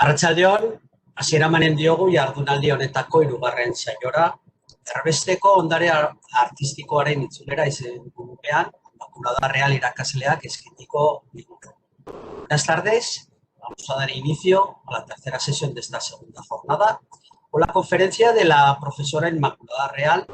Arratsaldeon, hasiera manen diogu jardunaldi honetako hirugarren saiora, erbesteko ondare artistikoaren itzulera izenburupean, Inmaculada Real irakasleak eskainiko digute. Buenas tardes, vamos a dar inicio a la tercera sesión de esta segunda jornada con la conferencia de la profesora Inmaculada Real,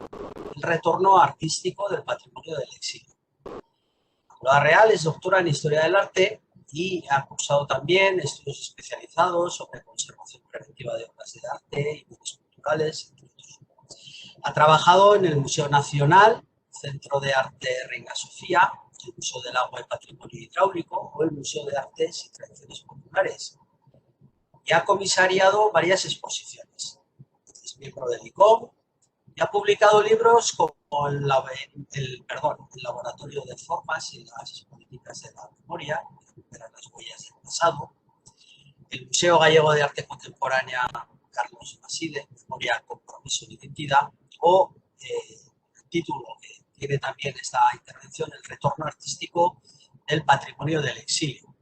el retorno artístico del patrimonio del exilio. Inmaculada Real es doctora en Historia del Arte y ha cursado también estudios especializados sobre conservación preventiva de obras de arte y bienes culturales, entre otros. Ha trabajado en el Museo Nacional, Centro de Arte Reina Sofía, el Museo del Agua y Patrimonio Hidráulico o el Museo de Artes y Tradiciones Populares. Y ha comisariado varias exposiciones. Es miembro del ICOM y ha publicado libros como el Laboratorio de Formas y las Políticas de la Memoria, las huellas del pasado, el Museo Gallego de Arte Contemporánea Carlos Baside, Memoria, Compromiso y Identidad, o el título que tiene también esta intervención, El retorno artístico del patrimonio del exilio,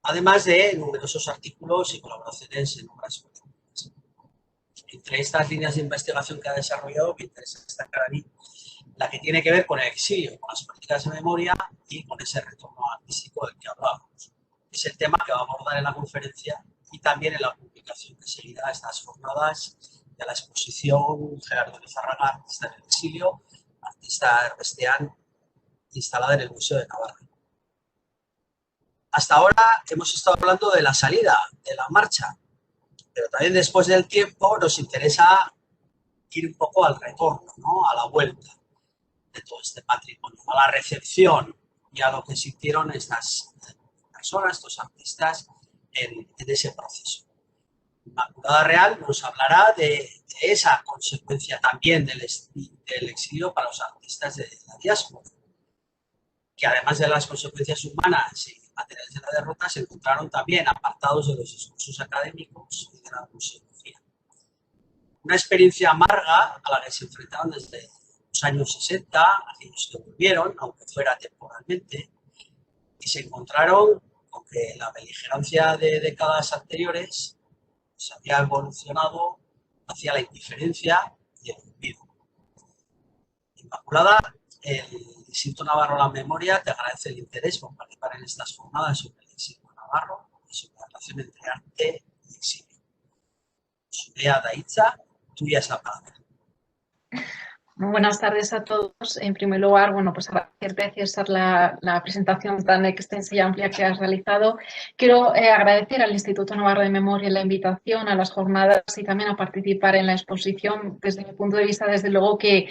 además de numerosos artículos y colaboraciones en obras políticas. Entre estas líneas de investigación que ha desarrollado, me interesa destacar a mí la que tiene que ver con el exilio, con las políticas de memoria y con ese retorno artístico del que hablábamos. Es el tema que va a abordar en la conferencia y también en la publicación que seguirá a estas jornadas de la exposición Gerardo Lizárraga, artista en el exilio, artista herbestean, instalada en el Museo de Navarra. Hasta ahora hemos estado hablando de la salida, de la marcha, pero también después del tiempo nos interesa ir un poco al retorno, ¿no? A la vuelta de todo este patrimonio, a la recepción y a lo que sintieron estas personas, estos artistas en ese proceso. Inmaculada Real nos hablará de esa consecuencia también del exilio para los artistas de la diáspora, que además de las consecuencias humanas y materiales de la derrota, se encontraron también apartados de los discursos académicos y de la museología. Una experiencia amarga a la que se enfrentaron desde los años 60, aquellos que volvieron, aunque fuera temporalmente, y se encontraron con que la beligerancia de décadas anteriores se había evolucionado hacia la indiferencia y el olvido. Inmaculada, el Instituto Navarro de la Memoria te agradece el interés por participar en estas jornadas sobre el exilio navarro y sobre la relación entre arte y exilio. Zurea da hitza, tuya es la palabra. Buenas tardes a todos. En primer lugar, pues agradecerte, César, la presentación tan extensa y amplia que has realizado. Quiero agradecer al Instituto Navarro de Memoria la invitación a las jornadas y también a participar en la exposición. Desde mi punto de vista, desde luego que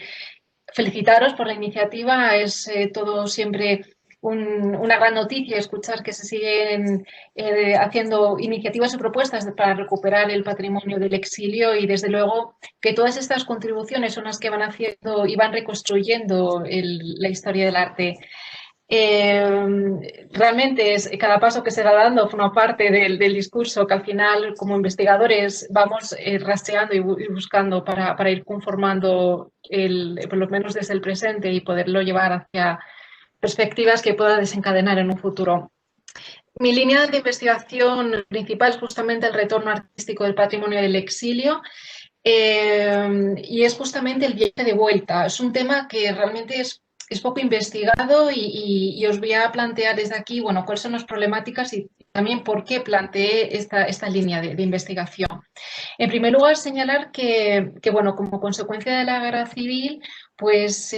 felicitaros por la iniciativa. Es todo siempre una gran noticia escuchar que se siguen haciendo iniciativas y propuestas para recuperar el patrimonio del exilio y desde luego que todas estas contribuciones son las que van haciendo y van reconstruyendo la historia del arte. Realmente cada paso que se va dando forma parte del discurso que al final como investigadores vamos rastreando y buscando para ir conformando por lo menos desde el presente y poderlo llevar hacia perspectivas que puedan desencadenar en un futuro. Mi línea de investigación principal es justamente el retorno artístico del patrimonio del exilio y es justamente el viaje de vuelta. Es un tema que realmente es poco investigado y os voy a plantear desde aquí, cuáles son las problemáticas y también por qué planteé esta línea de investigación. En primer lugar, señalar que como consecuencia de la guerra civil, pues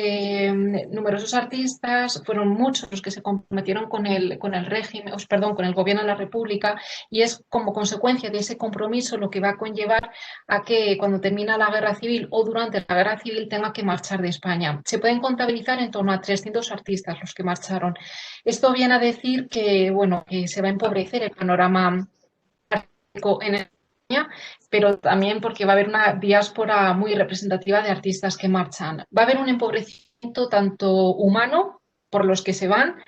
numerosos artistas, fueron muchos los que se comprometieron con el gobierno de la República y es como consecuencia de ese compromiso lo que va a conllevar a que cuando termina la guerra civil o durante la guerra civil tenga que marchar de España. Se pueden contabilizar en torno a 300 artistas los que marcharon. Esto viene a decir que, que se va a empobrecer el panorama artístico en España, pero también porque va a haber una diáspora muy representativa de artistas que marchan. Va a haber un empobrecimiento tanto humano por los que se van,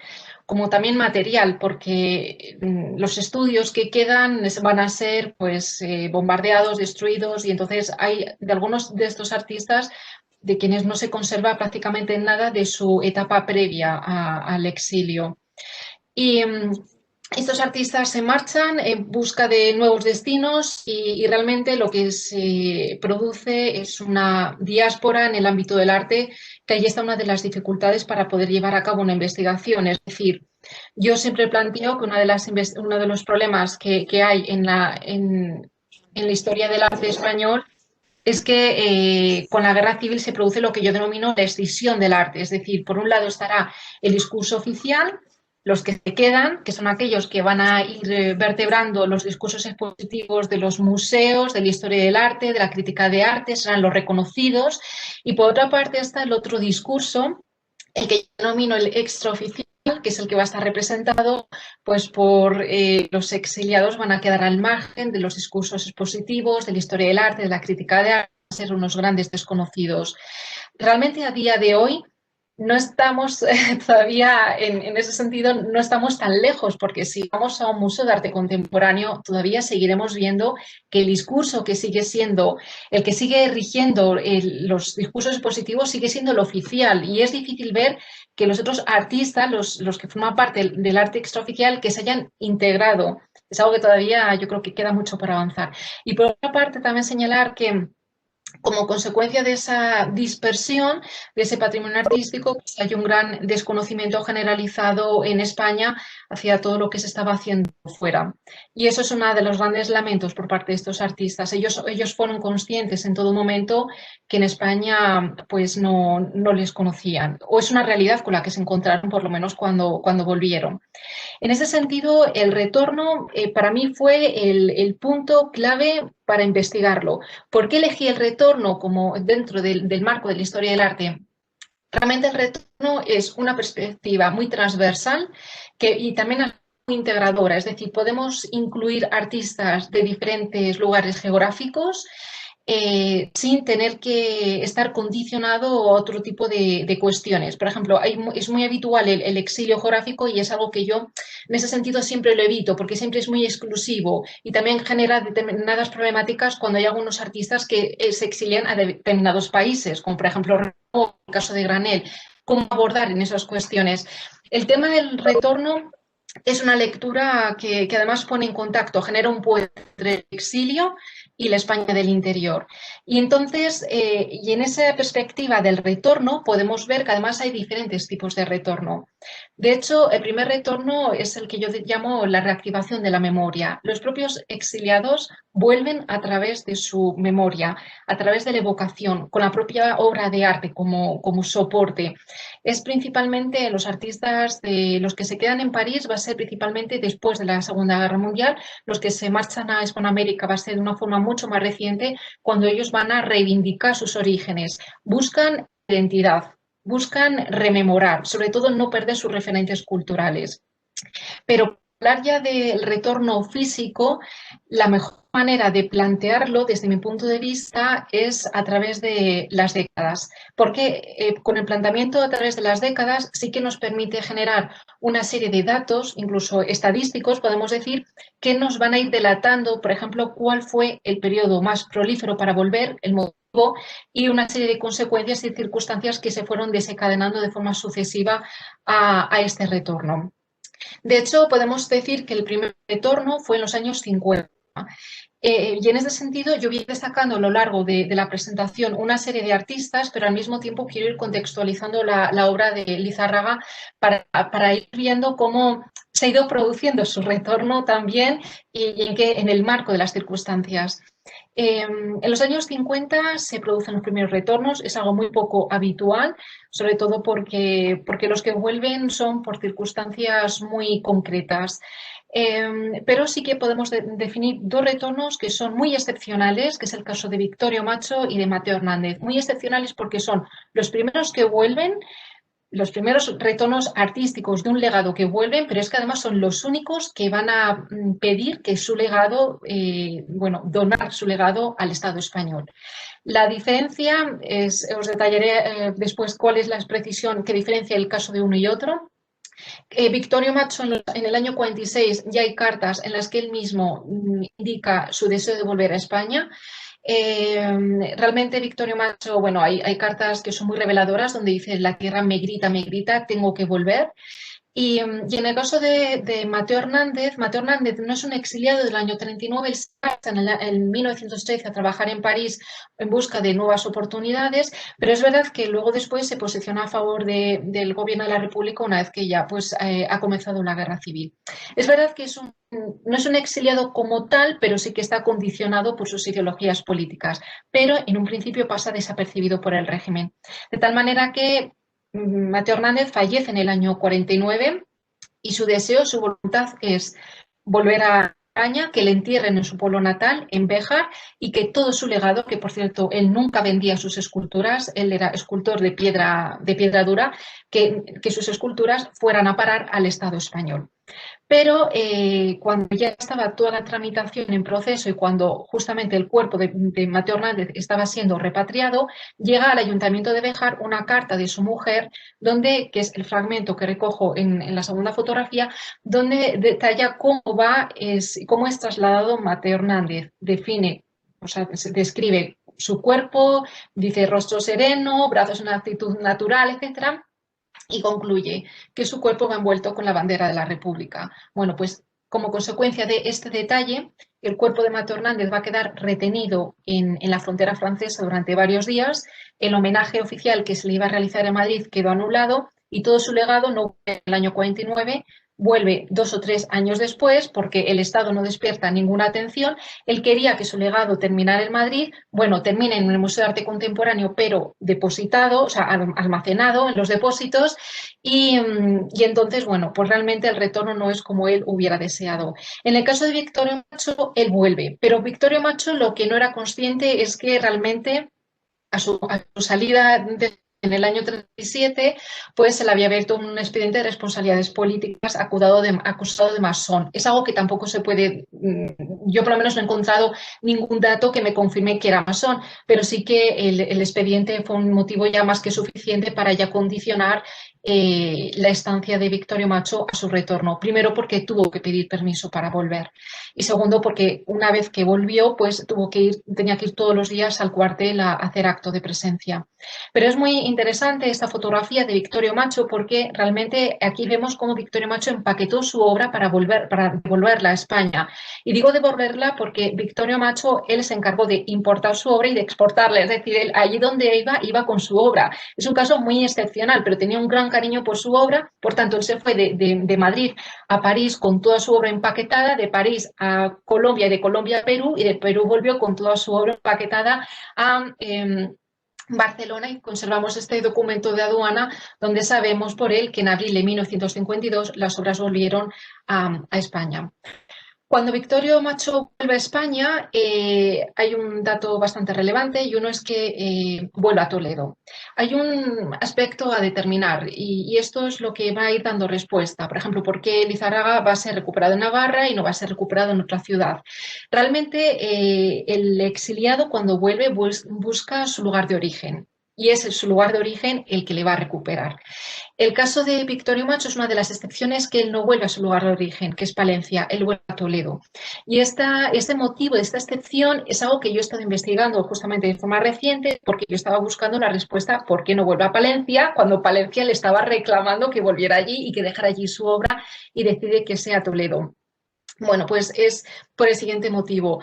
como también material, porque los estudios que quedan van a ser bombardeados, destruidos, y entonces hay de algunos de estos artistas de quienes no se conserva prácticamente nada de su etapa previa al exilio. Y estos artistas se marchan en busca de nuevos destinos y realmente lo que se produce es una diáspora en el ámbito del arte, que ahí está una de las dificultades para poder llevar a cabo una investigación. Es decir, yo siempre planteo que uno de los problemas que hay en la historia del arte español es que con la guerra civil se produce lo que yo denomino la escisión del arte. Es decir, por un lado estará el discurso oficial, los que se quedan, que son aquellos que van a ir vertebrando los discursos expositivos de los museos, de la historia del arte, de la crítica de arte, serán los reconocidos. Y por otra parte está el otro discurso, el que yo denomino el extraoficial, que es el que va a estar representado pues, por los exiliados, van a quedar al margen de los discursos expositivos, de la historia del arte, de la crítica de arte, van a ser unos grandes desconocidos. Realmente a día de hoy no estamos todavía, en ese sentido, no estamos tan lejos, porque si vamos a un museo de arte contemporáneo, todavía seguiremos viendo que el discurso que sigue siendo, el que sigue rigiendo los discursos expositivos sigue siendo el oficial, y es difícil ver que los otros artistas, los que forman parte del arte extraoficial, que se hayan integrado. Es algo que todavía yo creo que queda mucho por avanzar. Y por otra parte, también señalar que como consecuencia de esa dispersión de ese patrimonio artístico, pues hay un gran desconocimiento generalizado en España hacia todo lo que se estaba haciendo fuera. Y eso es uno de los grandes lamentos por parte de estos artistas. Ellos fueron conscientes en todo momento que en España pues no les conocían, o es una realidad con la que se encontraron por lo menos cuando volvieron. En ese sentido, el retorno para mí fue el punto clave para investigarlo. ¿Por qué elegí el retorno como dentro del marco de la historia del arte? Realmente el retorno es una perspectiva muy transversal y también muy integradora, es decir, podemos incluir artistas de diferentes lugares geográficos sin tener que estar condicionado a otro tipo de cuestiones. Por ejemplo, es muy habitual el exilio geográfico y es algo que yo en ese sentido siempre lo evito porque siempre es muy exclusivo y también genera determinadas problemáticas cuando hay algunos artistas que se exilian a determinados países, como por ejemplo el caso de Granel. ¿Cómo abordar en esas cuestiones? El tema del retorno es una lectura que además pone en contacto, genera un puente entre el exilio y la España del interior. Y entonces, y en esa perspectiva del retorno, podemos ver que además hay diferentes tipos de retorno. De hecho, el primer retorno es el que yo llamo la reactivación de la memoria. Los propios exiliados vuelven a través de su memoria, a través de la evocación, con la propia obra de arte como soporte. Es principalmente los artistas de los que se quedan en París, va a ser principalmente después de la Segunda Guerra Mundial, los que se marchan a Hispanoamérica va a ser de una forma mucho más reciente, cuando ellos van a reivindicar sus orígenes, buscan identidad, buscan rememorar, sobre todo no perder sus referentes culturales. Pero hablar ya del retorno físico, la mejor manera de plantearlo desde mi punto de vista es a través de las décadas, porque con el planteamiento a través de las décadas sí que nos permite generar una serie de datos, incluso estadísticos, podemos decir, que nos van a ir delatando, por ejemplo, cuál fue el periodo más prolífero para volver, el motivo y una serie de consecuencias y circunstancias que se fueron desencadenando de forma sucesiva a este retorno. De hecho, podemos decir que el primer retorno fue en los años 50. Y en ese sentido, yo voy destacando a lo largo de la presentación una serie de artistas, pero al mismo tiempo quiero ir contextualizando la obra de Lizárraga para ir viendo cómo se ha ido produciendo su retorno también y en el marco de las circunstancias. En los años 50 se producen los primeros retornos, es algo muy poco habitual, sobre todo porque los que vuelven son por circunstancias muy concretas. Pero sí que podemos definir dos retornos que son muy excepcionales, que es el caso de Victorio Macho y de Mateo Hernández. Muy excepcionales porque son los primeros que vuelven, los primeros retornos artísticos de un legado que vuelven, pero es que además son los únicos que van a pedir que su legado, donar su legado al Estado español. La diferencia es, os detallaré después cuál es la precisión que diferencia el caso de uno y otro. Victorio Macho en el año 46 ya hay cartas en las que él mismo indica su deseo de volver a España. Realmente Victorio Macho, bueno, hay cartas que son muy reveladoras donde dice la tierra me grita, tengo que volver. Y en el caso de Mateo Hernández no es un exiliado del año 39, él se pasa en 1913 a trabajar en París en busca de nuevas oportunidades, pero es verdad que luego después se posiciona a favor del gobierno de la República una vez que ya pues, ha comenzado la guerra civil. Es verdad que no es un exiliado como tal, pero sí que está condicionado por sus ideologías políticas, pero en un principio pasa desapercibido por el régimen. De tal manera que Mateo Hernández fallece en el año 49 y su deseo, su voluntad es volver a España, que le entierren en su pueblo natal, en Béjar, y que todo su legado, que por cierto él nunca vendía sus esculturas, él era escultor de piedra dura, que sus esculturas fueran a parar al Estado español. Pero cuando ya estaba toda la tramitación en proceso y cuando justamente el cuerpo de Mateo Hernández estaba siendo repatriado, llega al Ayuntamiento de Béjar una carta de su mujer, que es el fragmento que recojo en la segunda fotografía, donde detalla cómo es trasladado Mateo Hernández. Define, o sea, describe su cuerpo, dice rostro sereno, brazos en actitud natural, etcétera, y concluye que su cuerpo va envuelto con la bandera de la República. Bueno, pues como consecuencia de este detalle, el cuerpo de Mateo Hernández va a quedar retenido en la frontera francesa durante varios días. El homenaje oficial que se le iba a realizar en Madrid quedó anulado y todo su legado no vuelve en el año 49, vuelve 2 o 3 años después porque el Estado no despierta ninguna atención. Él quería que su legado terminara en Madrid, bueno, termina en el Museo de Arte Contemporáneo, pero depositado, o sea, almacenado en los depósitos, y entonces, bueno, pues realmente el retorno no es como él hubiera deseado. En el caso de Victorio Macho, él vuelve, pero Victorio Macho lo que no era consciente es que realmente a su salida en el año 37, pues se le había abierto un expediente de responsabilidades políticas acusado de masón. Es algo que tampoco se puede, yo por lo menos no he encontrado ningún dato que me confirme que era masón, pero sí que el expediente fue un motivo ya más que suficiente para ya condicionar la estancia de Victorio Macho a su retorno. Primero porque tuvo que pedir permiso para volver y segundo porque una vez que volvió, pues tenía que ir todos los días al cuartel a hacer acto de presencia. Pero es muy interesante esta fotografía de Victorio Macho porque realmente aquí vemos cómo Victorio Macho empaquetó su obra para devolverla a España. Y digo devolverla porque Victorio Macho, él se encargó de importar su obra y de exportarla, es decir, él allí donde iba con su obra. Es un caso muy excepcional, pero tenía un gran cariño por su obra, por tanto él se fue de Madrid a París con toda su obra empaquetada, de París a Colombia y de Colombia a Perú, y de Perú volvió con toda su obra empaquetada a Barcelona, y conservamos este documento de aduana donde sabemos por él que en abril de 1952 las obras volvieron a España. Cuando Victorio Macho vuelve a España, hay un dato bastante relevante y uno es que vuelve a Toledo. Hay un aspecto a determinar y esto es lo que va a ir dando respuesta. Por ejemplo, ¿por qué Lizárraga va a ser recuperado en Navarra y no va a ser recuperado en otra ciudad? Realmente el exiliado cuando vuelve busca su lugar de origen y es su lugar de origen el que le va a recuperar. El caso de Victorio Macho es una de las excepciones que él no vuelve a su lugar de origen, que es Palencia, él vuelve a Toledo. Y este motivo, esta excepción, es algo que yo he estado investigando justamente de forma reciente, porque yo estaba buscando la respuesta por qué no vuelve a Palencia, cuando Palencia le estaba reclamando que volviera allí y que dejara allí su obra y decide que sea Toledo. Bueno, pues es por el siguiente motivo.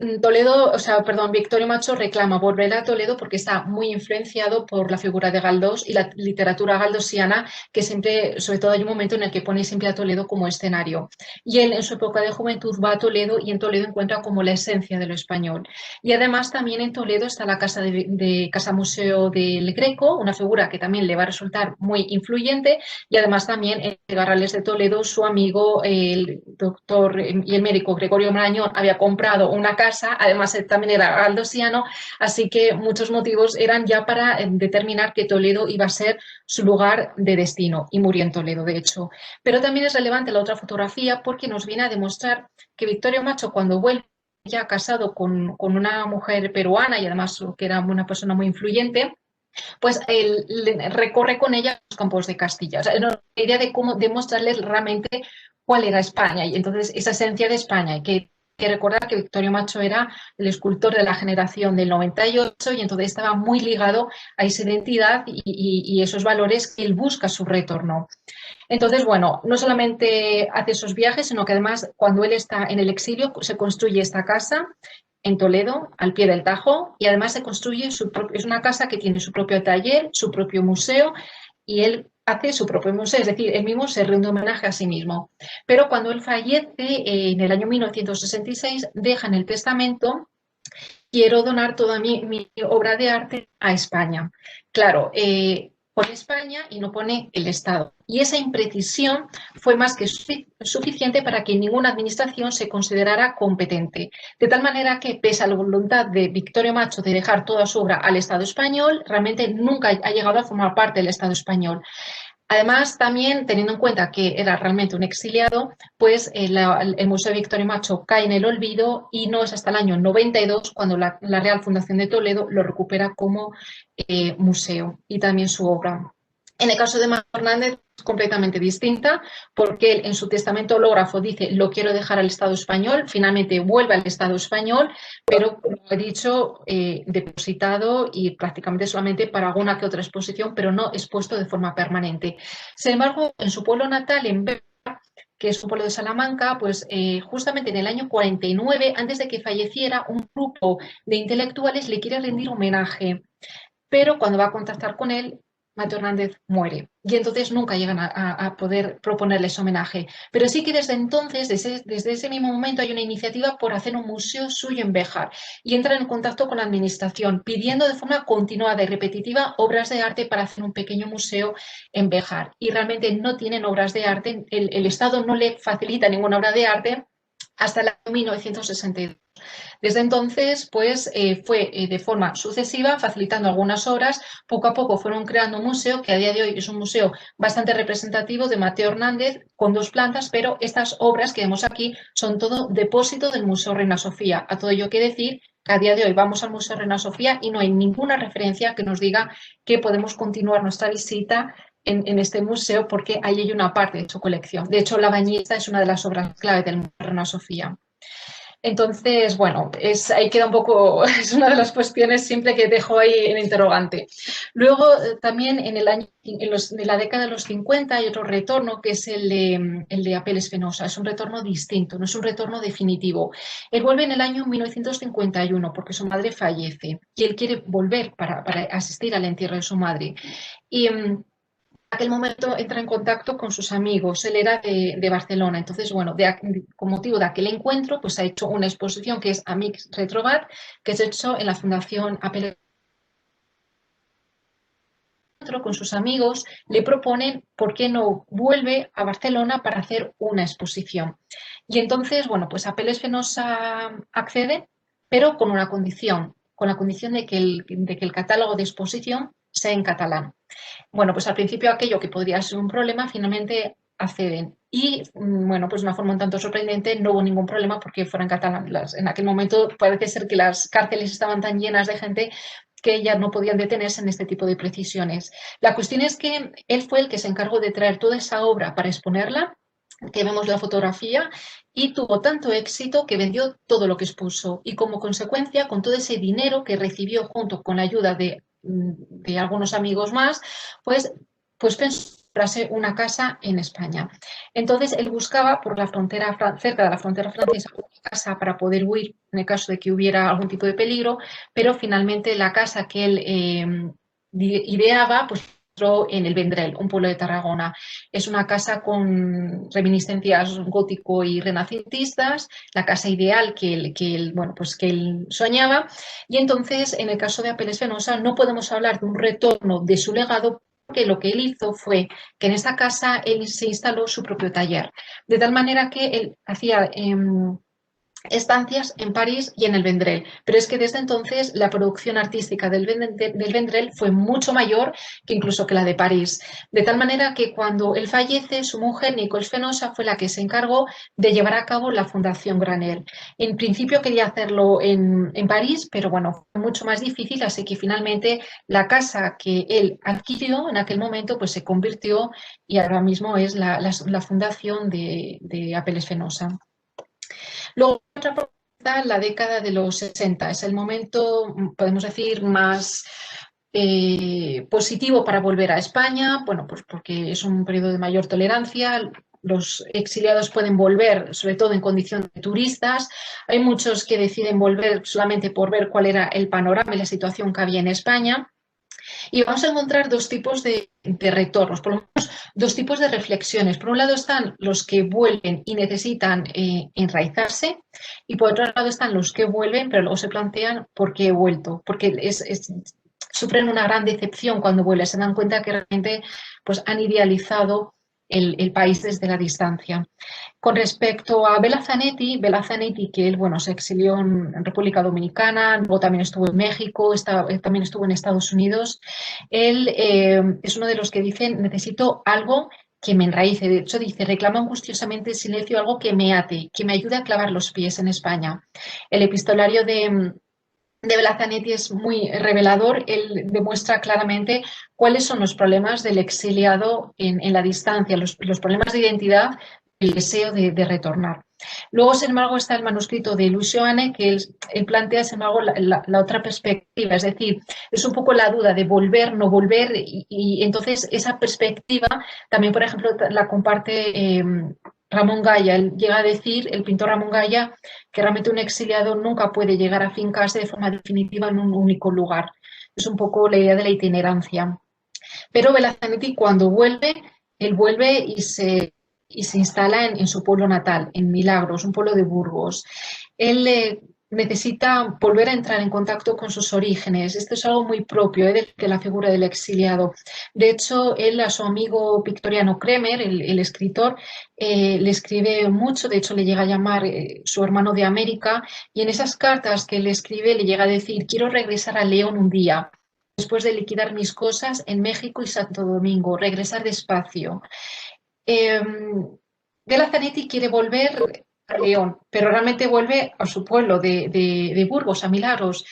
Victorio Macho reclama volver a Toledo porque está muy influenciado por la figura de Galdós y la literatura galdosiana, que siempre, sobre todo hay un momento en el que pone siempre a Toledo como escenario. Y él en su época de juventud va a Toledo y en Toledo encuentra como la esencia de lo español. Y además también en Toledo está la Casa Museo del Greco, una figura que también le va a resultar muy influyente, y además también en Garrales de Toledo su amigo, el doctor y el médico Gregorio Marañón, había comprado una casa, además él también era galdosiano, así que muchos motivos eran ya para determinar que Toledo iba a ser su lugar de destino y murió en Toledo, de hecho. Pero también es relevante la otra fotografía porque nos viene a demostrar que Victorio Macho, cuando vuelve ya casado con una mujer peruana y además que era una persona muy influyente, pues él recorre con ella los campos de Castilla. O sea, la idea de cómo demostrarles realmente cuál era España y entonces esa esencia de España y que que recordar que Victorio Macho era el escultor de la generación del 98 y entonces estaba muy ligado a esa identidad y esos valores que él busca su retorno. Entonces, bueno, no solamente hace esos viajes, sino que además cuando él está en el exilio se construye esta casa en Toledo, al pie del Tajo, y además se construye es una casa que tiene su propio taller, su propio museo, y él hace su propio museo, es decir, él mismo se rinde homenaje a sí mismo. Pero cuando él fallece, en el año 1966, deja en el testamento: quiero donar toda mi obra de arte a España. Claro, pone España y no pone el Estado. Y esa imprecisión fue más que suficiente para que ninguna administración se considerara competente. De tal manera que, pese a la voluntad de Victorio Macho de dejar toda su obra al Estado español, realmente nunca ha llegado a formar parte del Estado español. Además, también teniendo en cuenta que era realmente un exiliado, pues el Museo Victorio Macho cae en el olvido y no es hasta el año 92 cuando la Real Fundación de Toledo lo recupera como museo y también su obra. En el caso de Manuel Hernández es completamente distinta porque él en su testamento hológrafo dice: lo quiero dejar al Estado español, finalmente vuelve al Estado español, pero como he dicho, depositado y prácticamente solamente para alguna que otra exposición, pero no expuesto de forma permanente. Sin embargo, en su pueblo natal, en Béjar, que es un pueblo de Salamanca, pues justamente en el año 49, antes de que falleciera, un grupo de intelectuales le quiere rendir homenaje, pero cuando va a contactar con él, Mateo Hernández muere y entonces nunca llegan a poder proponerle ese homenaje. Pero sí que desde entonces, desde ese mismo momento, hay una iniciativa por hacer un museo suyo en Béjar y entran en contacto con la administración pidiendo de forma continuada y repetitiva obras de arte para hacer un pequeño museo en Béjar. Y realmente no tienen obras de arte, el Estado no le facilita ninguna obra de arte hasta el año 1962. Desde entonces, pues fue de forma sucesiva facilitando algunas obras. Poco a poco fueron creando un museo que a día de hoy es un museo bastante representativo de Mateo Hernández con 2 plantas, pero estas obras que vemos aquí son todo depósito del Museo Reina Sofía. A todo ello hay que decir que a día de hoy vamos al Museo Reina Sofía y no hay ninguna referencia que nos diga que podemos continuar nuestra visita en este museo porque ahí hay una parte de su colección. De hecho, La Bañista es una de las obras clave del Museo Reina Sofía. Entonces, bueno, ahí queda un poco, es una de las cuestiones siempre que dejo ahí en interrogante. Luego, también en la década de los 50 hay otro retorno que es el de Apeles Fenosa. Es un retorno distinto, no es un retorno definitivo. Él vuelve en el año 1951 porque su madre fallece y él quiere volver para asistir al entierro de su madre. Y aquel momento entra en contacto con sus amigos, él era de Barcelona, entonces, bueno, con motivo de aquel encuentro, pues ha hecho una exposición que es Amics Retrobat, que se ha hecho en la Fundación Apel. Con sus amigos le proponen por qué no vuelve a Barcelona para hacer una exposición. Y entonces, bueno, pues Apeles Fenosa accede, pero con una condición, con la condición de que el catálogo de exposición sea en catalán. Bueno, pues al principio aquello que podría ser un problema, finalmente acceden. Y bueno, pues de una forma un tanto sorprendente, no hubo ningún problema porque fueran catalanas. En aquel momento parece ser que las cárceles estaban tan llenas de gente que ya no podían detenerse en este tipo de precisiones. La cuestión es que él fue el que se encargó de traer toda esa obra para exponerla, que vemos la fotografía, y tuvo tanto éxito que vendió todo lo que expuso. Y como consecuencia, con todo ese dinero que recibió junto con la ayuda de algunos amigos más, pues pensó comprarse una casa en España. Entonces él buscaba por la frontera, cerca de la frontera francesa, una casa para poder huir en el caso de que hubiera algún tipo de peligro, pero finalmente la casa que él ideaba, pues en el Vendrell, un pueblo de Tarragona. Es una casa con reminiscencias gótico y renacentistas, la casa ideal que él soñaba. Y entonces, en el caso de Apeles Fenosa, no podemos hablar de un retorno de su legado porque lo que él hizo fue que en esta casa él se instaló su propio taller, de tal manera que él hacía estancias en París y en el Vendrell, pero es que desde entonces la producción artística del Vendrell fue mucho mayor que incluso que la de París, de tal manera que cuando él fallece, su mujer Nicole Fenosa fue la que se encargó de llevar a cabo la Fundación Granel. En principio quería hacerlo en París, pero bueno, fue mucho más difícil, así que finalmente la casa que él adquirió en aquel momento pues se convirtió y ahora mismo es la fundación de Apeles Fenosa. Luego, otra está la década de los 60. Es el momento, podemos decir, más positivo para volver a España, bueno, pues porque es un periodo de mayor tolerancia. Los exiliados pueden volver, sobre todo en condición de turistas. Hay muchos que deciden volver solamente por ver cuál era el panorama y la situación que había en España. Y vamos a encontrar dos tipos de retornos, por lo menos dos tipos de reflexiones. Por un lado están los que vuelven y necesitan enraizarse, y por otro lado están los que vuelven, pero luego se plantean por qué he vuelto, porque sufren una gran decepción cuando vuelven, se dan cuenta que realmente pues, han idealizado el país desde la distancia. Con respecto a Bela Zanetti, que él, bueno, se exilió en República Dominicana, luego también estuvo en México, también estuvo en Estados Unidos. Él es uno de los que dicen, necesito algo que me enraíce. De hecho, dice, reclamo angustiosamente el silencio, algo que me ate, que me ayude a clavar los pies en España. El epistolario de Bela Zanetti es muy revelador. Él demuestra claramente cuáles son los problemas del exiliado en la distancia, los problemas de identidad, el deseo de retornar. Luego, sin embargo, está el manuscrito de Luis Joanne, que él plantea, sin embargo, la otra perspectiva, es decir, es un poco la duda de volver, no volver, y entonces esa perspectiva también, por ejemplo, la comparte Ramón Gaya. Él llega a decir, el pintor Ramón Gaya, que realmente un exiliado nunca puede llegar a afincarse de forma definitiva en un único lugar. Es un poco la idea de la itinerancia. Pero Bela Zanetti, cuando vuelve, él vuelve y se instala en su pueblo natal, en Milagros, un pueblo de Burgos. Él necesita volver a entrar en contacto con sus orígenes. Esto es algo muy propio de la figura del exiliado. De hecho, él a su amigo Victoriano Kremer, el escritor, le escribe mucho, de hecho le llega a llamar su hermano de América, y en esas cartas que le escribe le llega a decir, quiero regresar a León un día, después de liquidar mis cosas en México y Santo Domingo, regresar despacio. Eh, De la Zanetti quiere volver a León, pero realmente vuelve a su pueblo de Burgos, a Milagros,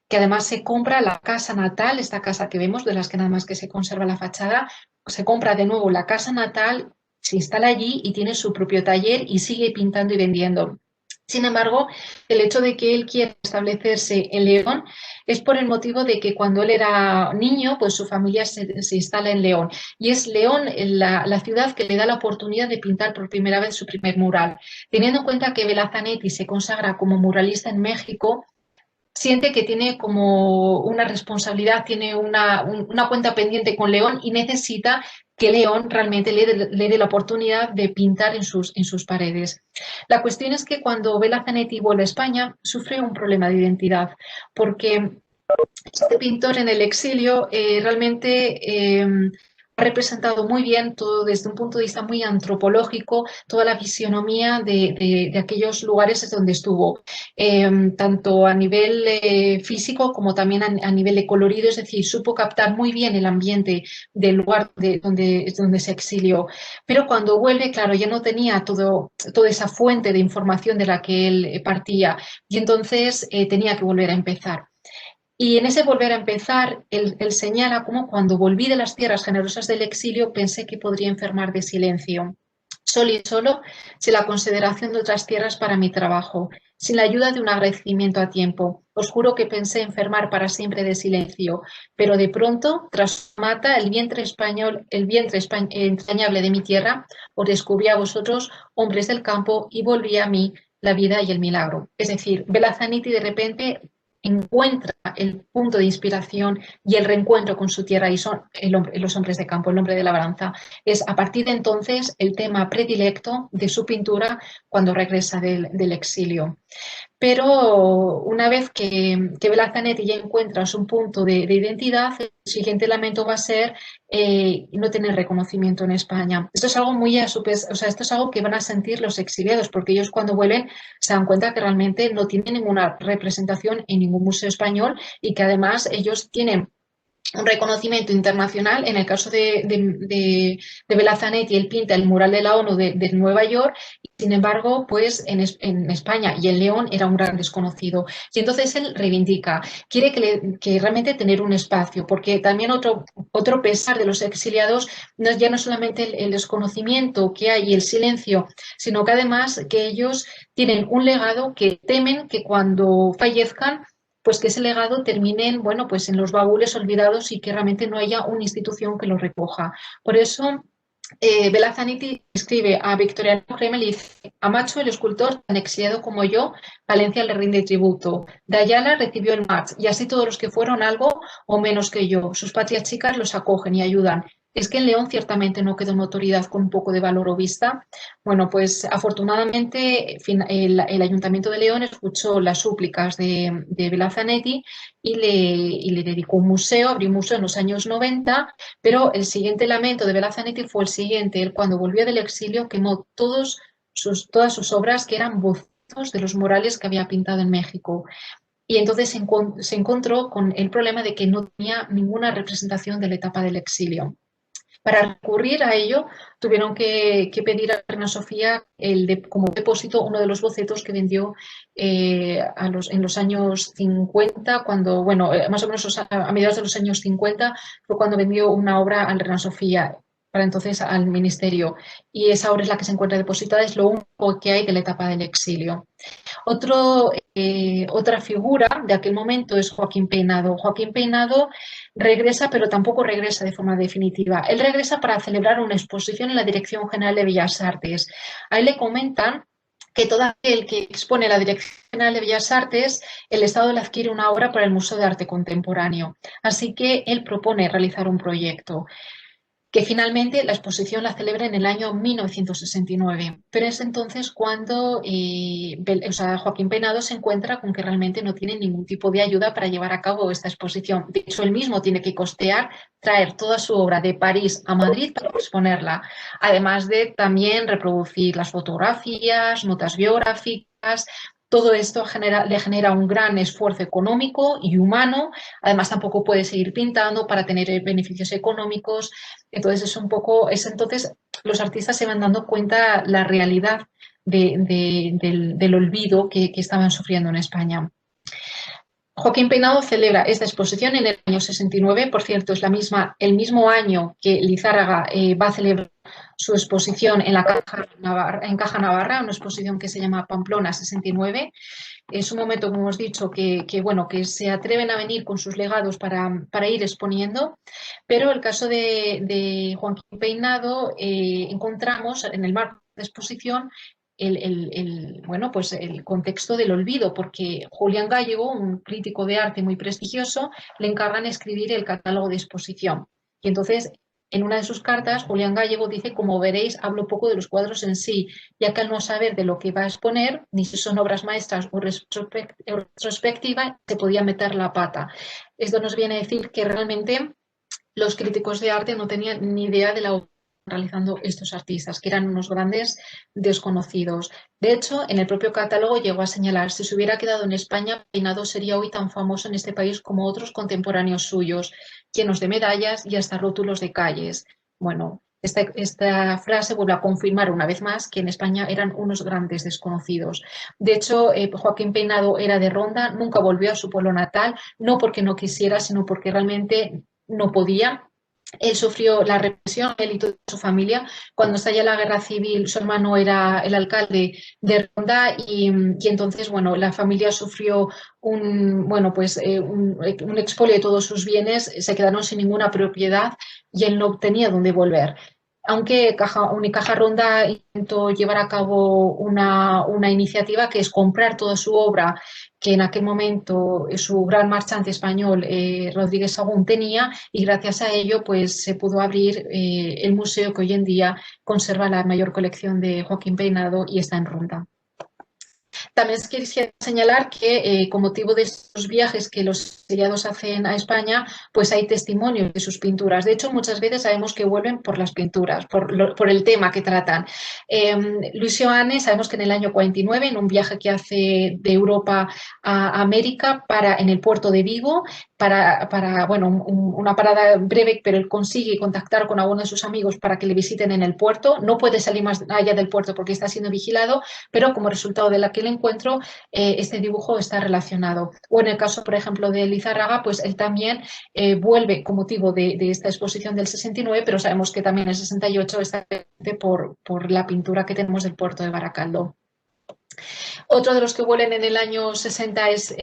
que además se compra la casa natal, esta casa que vemos, de las que nada más que se conserva la fachada, se compra de nuevo la casa natal, se instala allí y tiene su propio taller y sigue pintando y vendiendo. Sin embargo, el hecho de que él quiera establecerse en León es por el motivo de que cuando él era niño, pues su familia se instala en León. Y es León la ciudad que le da la oportunidad de pintar por primera vez su primer mural. Teniendo en cuenta que Bela Zanetti se consagra como muralista en México, siente que tiene como una responsabilidad, tiene una cuenta pendiente con León y necesita que León realmente le dé la oportunidad de pintar en sus paredes. La cuestión es que cuando Bela Zanetti vuelve a España, sufre un problema de identidad, porque este pintor en el exilio realmente ha representado muy bien todo desde un punto de vista muy antropológico, toda la fisionomía de aquellos lugares donde estuvo, tanto a nivel físico como también a nivel de colorido, es decir, supo captar muy bien el ambiente del lugar donde se exilió. Pero cuando vuelve, claro, ya no tenía toda esa fuente de información de la que él partía, y entonces tenía que volver a empezar. Y en ese volver a empezar, él señala cómo cuando volví de las tierras generosas del exilio pensé que podría enfermar de silencio, solo y solo sin la consideración de otras tierras para mi trabajo, sin la ayuda de un agradecimiento a tiempo. Os juro que pensé enfermar para siempre de silencio, pero de pronto, tras mata, el vientre entrañable de mi tierra, os descubrí a vosotros, hombres del campo, y volví a mí la vida y el milagro. Es decir, Bela Zanetti de repente encuentra el punto de inspiración y el reencuentro con su tierra, y son los hombres de campo, el hombre de labranza. Es a partir de entonces el tema predilecto de su pintura cuando regresa del exilio. Pero una vez que Bela Zanetti ya encuentra su punto de identidad, el siguiente lamento va a ser no tener reconocimiento en España. Esto es algo muy o sea, esto es algo que van a sentir los exiliados, porque ellos cuando vuelven se dan cuenta que realmente no tienen ninguna representación en ningún museo español, y que además ellos tienen un reconocimiento internacional. En el caso de Belazanetti, él pinta el mural de la ONU de Nueva York, y sin embargo, pues en España y en León era un gran desconocido. Y entonces él reivindica, quiere que realmente tener un espacio, porque también otro pesar de los exiliados ya no solamente el desconocimiento que hay y el silencio, sino que además que ellos tienen un legado que temen que cuando fallezcan, pues que ese legado termine en, bueno, pues en los baúles olvidados y que realmente no haya una institución que lo recoja. Por eso, Belazanetti escribe a Victoriano Kremer y dice: a Macho, el escultor, tan exiliado como yo, Valencia le rinde tributo. De Ayala recibió el March, y así todos los que fueron algo o menos que yo. Sus patrias chicas los acogen y ayudan. Es que en León ciertamente no quedó notoriedad con un poco de valor o vista. Bueno, pues afortunadamente el Ayuntamiento de León escuchó las súplicas de Belazanetti y le dedicó un museo, abrió un museo en los años 90, pero el siguiente lamento de Belazanetti fue el siguiente. Él, cuando volvió del exilio, quemó todas sus obras, que eran bocetos de los murales que había pintado en México. Y entonces se encontró con el problema de que no tenía ninguna representación de la etapa del exilio. Para recurrir a ello, tuvieron que pedir a Reina Sofía como depósito uno de los bocetos que vendió en los años 50, cuando, bueno, más o menos a mediados de los años 50 fue cuando vendió una obra al Reina Sofía, para entonces al ministerio. Y esa obra es la que se encuentra depositada, es lo único que hay de la etapa del exilio. Otra figura de aquel momento es Joaquín Peinado. Joaquín Peinado regresa, pero tampoco regresa de forma definitiva. Él regresa para celebrar una exposición en la Dirección General de Bellas Artes. A él le comentan que todo aquel que expone la Dirección General de Bellas Artes, el Estado le adquiere una obra para el Museo de Arte Contemporáneo. Así que él propone realizar un proyecto, que finalmente la exposición la celebra en el año 1969. Pero es entonces cuando Joaquín Peinado se encuentra con que realmente no tiene ningún tipo de ayuda para llevar a cabo esta exposición. De hecho, él mismo tiene que costear, traer toda su obra de París a Madrid para exponerla, además de también reproducir las fotografías, notas biográficas. Todo esto le genera un gran esfuerzo económico y humano. Además, tampoco puede seguir pintando para tener beneficios económicos. Entonces, entonces los artistas se van dando cuenta la realidad del olvido que estaban sufriendo en España. Joaquín Peinado celebra esta exposición en el año 69, por cierto, es el mismo año que Lizárraga va a celebrar su exposición en la Caja Navarra, una exposición que se llama Pamplona 69. Es un momento, como hemos dicho, que se atreven a venir con sus legados para ir exponiendo, pero el caso de Joaquín Peinado, encontramos en el marco de exposición el contexto del olvido, porque Julián Gallego, un crítico de arte muy prestigioso, le encargan escribir el catálogo de exposición. Y entonces, en una de sus cartas, Julián Gallego dice: como veréis, hablo poco de los cuadros en sí, ya que al no saber de lo que va a exponer, ni si son obras maestras o retrospectiva, se podía meter la pata. Esto nos viene a decir que realmente los críticos de arte no tenían ni idea de la obra realizando estos artistas, que eran unos grandes desconocidos. De hecho, en el propio catálogo llegó a señalar: si se hubiera quedado en España, Peinado sería hoy tan famoso en este país como otros contemporáneos suyos, llenos de medallas y hasta rótulos de calles. Bueno, esta frase vuelve a confirmar una vez más que en España eran unos grandes desconocidos. De hecho, Joaquín Peinado era de Ronda, nunca volvió a su pueblo natal, no porque no quisiera, sino porque realmente no podía. Él sufrió la represión, él y toda su familia. Cuando estalla la guerra civil, su hermano era el alcalde de Ronda y entonces, bueno, la familia sufrió un expolio de todos sus bienes, se quedaron sin ninguna propiedad y él no tenía dónde volver. Aunque Unicaja Ronda intentó llevar a cabo una iniciativa, que es comprar toda su obra, que en aquel momento su gran marchante español, Rodríguez Sagún, tenía, y gracias a ello pues se pudo abrir el museo que hoy en día conserva la mayor colección de Joaquín Peinado y está en Ronda. También quisiera señalar que con motivo de estos viajes que los exiliados hacen a España, pues hay testimonios de sus pinturas. De hecho, muchas veces sabemos que vuelven por las pinturas, por el tema que tratan. Luis Seoane, sabemos que en el año 49, en un viaje que hace de Europa a América, en el puerto de Vigo, bueno, una parada breve, pero él consigue contactar con alguno de sus amigos para que le visiten en el puerto. No puede salir más allá del puerto porque está siendo vigilado, pero como resultado de aquel encuentro, este dibujo está relacionado. O en el caso, por ejemplo, de Lizárraga, pues él también vuelve con motivo de esta exposición del 69, pero sabemos que también en el 68 está por la pintura que tenemos del puerto de Baracaldo. Otro de los que vuelen en el año 60 es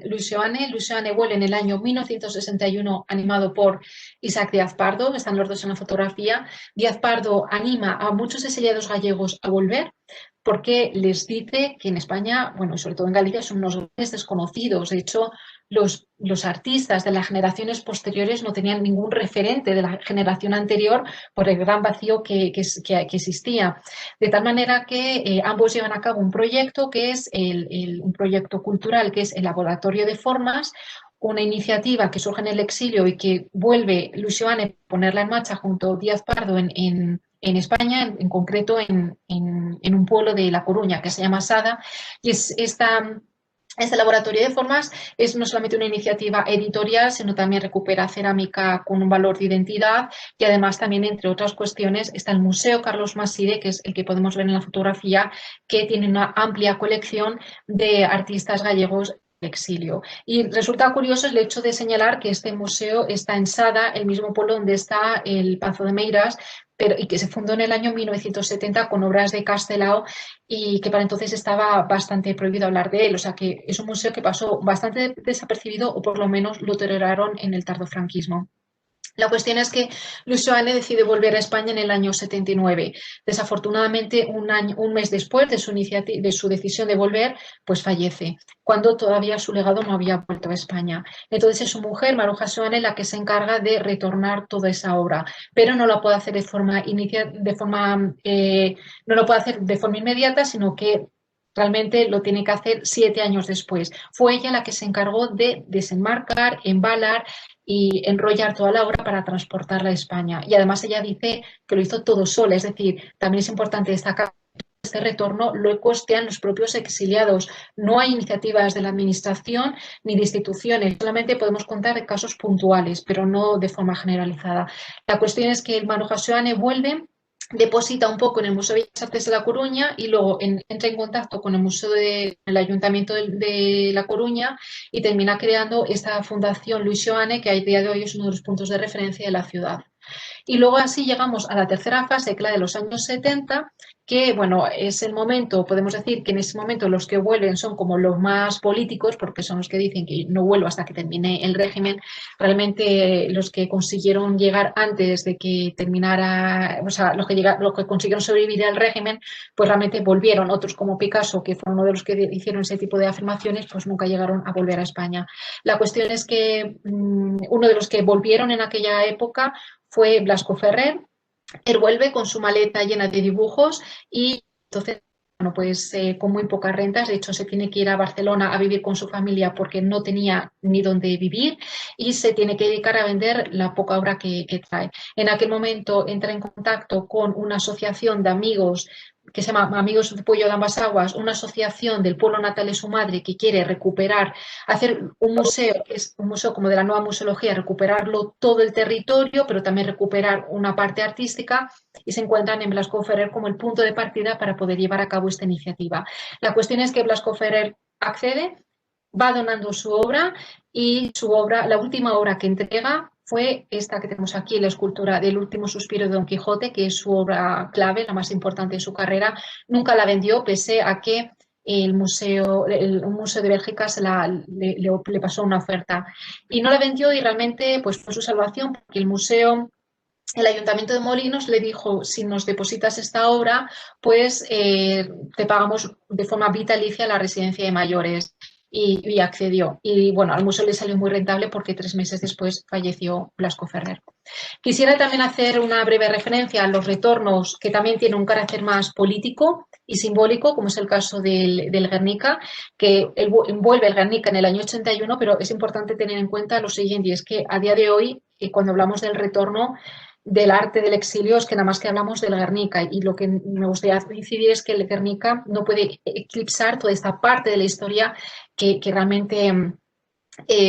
Luis Seoane. Luis Seoane vuela en el año 1961 animado por Isaac Díaz Pardo, están los dos en la fotografía. Díaz Pardo anima a muchos exiliados gallegos a volver porque les dice que en España, bueno, sobre todo en Galicia, son unos grandes desconocidos. De hecho, los artistas de las generaciones posteriores no tenían ningún referente de la generación anterior por el gran vacío que existía. De tal manera que ambos llevan a cabo un proyecto que es un proyecto cultural, que es el Laboratorio de Formas, una iniciativa que surge en el exilio y que vuelve Luis Seoane a ponerla en marcha junto a Díaz Pardo en España, en concreto en un pueblo de La Coruña que se llama Sada, y este laboratorio de formas es no solamente una iniciativa editorial, sino también recupera cerámica con un valor de identidad y además también, entre otras cuestiones, está el Museo Carlos Maside, que es el que podemos ver en la fotografía, que tiene una amplia colección de artistas gallegos del exilio. Y resulta curioso el hecho de señalar que este museo está en Sada, el mismo pueblo donde está el Pazo de Meirás, y que se fundó en el año 1970 con obras de Castelao y que para entonces estaba bastante prohibido hablar de él. O sea que es un museo que pasó bastante desapercibido o por lo menos lo toleraron en el tardofranquismo. La cuestión es que Luis Seoane decide volver a España en el año 79. Desafortunadamente, un mes después de su decisión de volver, pues fallece, cuando todavía su legado no había vuelto a España. Entonces es su mujer, Maruja Seoane, la que se encarga de retornar toda esa obra, pero no la puede hacer no lo puede hacer de forma inmediata, sino que realmente lo tiene que hacer 7 años después. Fue ella la que se encargó de desenmarcar, embalar y enrollar toda la obra para transportarla a España. Y además ella dice que lo hizo todo sola, es decir, también es importante destacar que este retorno lo costean los propios exiliados. No hay iniciativas de la administración ni de instituciones, solamente podemos contar casos puntuales, pero no de forma generalizada. La cuestión es que el Maruja Seoane vuelve, deposita un poco en el Museo de Bellas Artes de La Coruña y luego entra en contacto con el Ayuntamiento de La Coruña y termina creando esta fundación Luis Seoane, que a día de hoy es uno de los puntos de referencia de la ciudad. Y luego así llegamos a la tercera fase, que es la de los años 70, que bueno, es el momento, podemos decir que en ese momento los que vuelven son como los más políticos, porque son los que dicen que no vuelvo hasta que termine el régimen. Realmente los que consiguieron llegar antes de que terminara, o sea, los que consiguieron sobrevivir al régimen, pues realmente volvieron. Otros como Picasso, que fue uno de los que hicieron ese tipo de afirmaciones, pues nunca llegaron a volver a España. La cuestión es que uno de los que volvieron en aquella época fue Blasco Ferrer. Él vuelve con su maleta llena de dibujos y entonces, bueno, pues con muy pocas rentas. De hecho, se tiene que ir a Barcelona a vivir con su familia porque no tenía ni dónde vivir y se tiene que dedicar a vender la poca obra que trae. En aquel momento entra en contacto con una asociación de amigos que se llama Amigos de Puello de Ambas Aguas, una asociación del pueblo natal de su madre que quiere recuperar, hacer un museo, que es un museo como de la nueva museología, recuperarlo todo el territorio, pero también recuperar una parte artística, y se encuentran en Blasco Ferrer como el punto de partida para poder llevar a cabo esta iniciativa. La cuestión es que Blasco Ferrer accede, va donando su obra y la última obra que entrega fue esta que tenemos aquí, la escultura del último suspiro de Don Quijote, que es su obra clave, la más importante de su carrera. Nunca la vendió, pese a que un museo de Bélgica le pasó una oferta. Y no la vendió y realmente pues, fue su salvación, porque el Ayuntamiento de Molinos le dijo: si nos depositas esta obra, pues te pagamos de forma vitalicia la residencia de mayores. Y accedió. Y bueno, al museo le salió muy rentable porque 3 meses después falleció Blasco Ferrer. Quisiera también hacer una breve referencia a los retornos, que también tienen un carácter más político. y simbólico, como es el caso del Guernica, que envuelve el Guernica en el año 81, pero es importante tener en cuenta lo siguiente, y es que a día de hoy, cuando hablamos del retorno del arte del exilio, es que nada más que hablamos del Guernica, y lo que me gustaría incidir es que el Guernica no puede eclipsar toda esta parte de la historia que realmente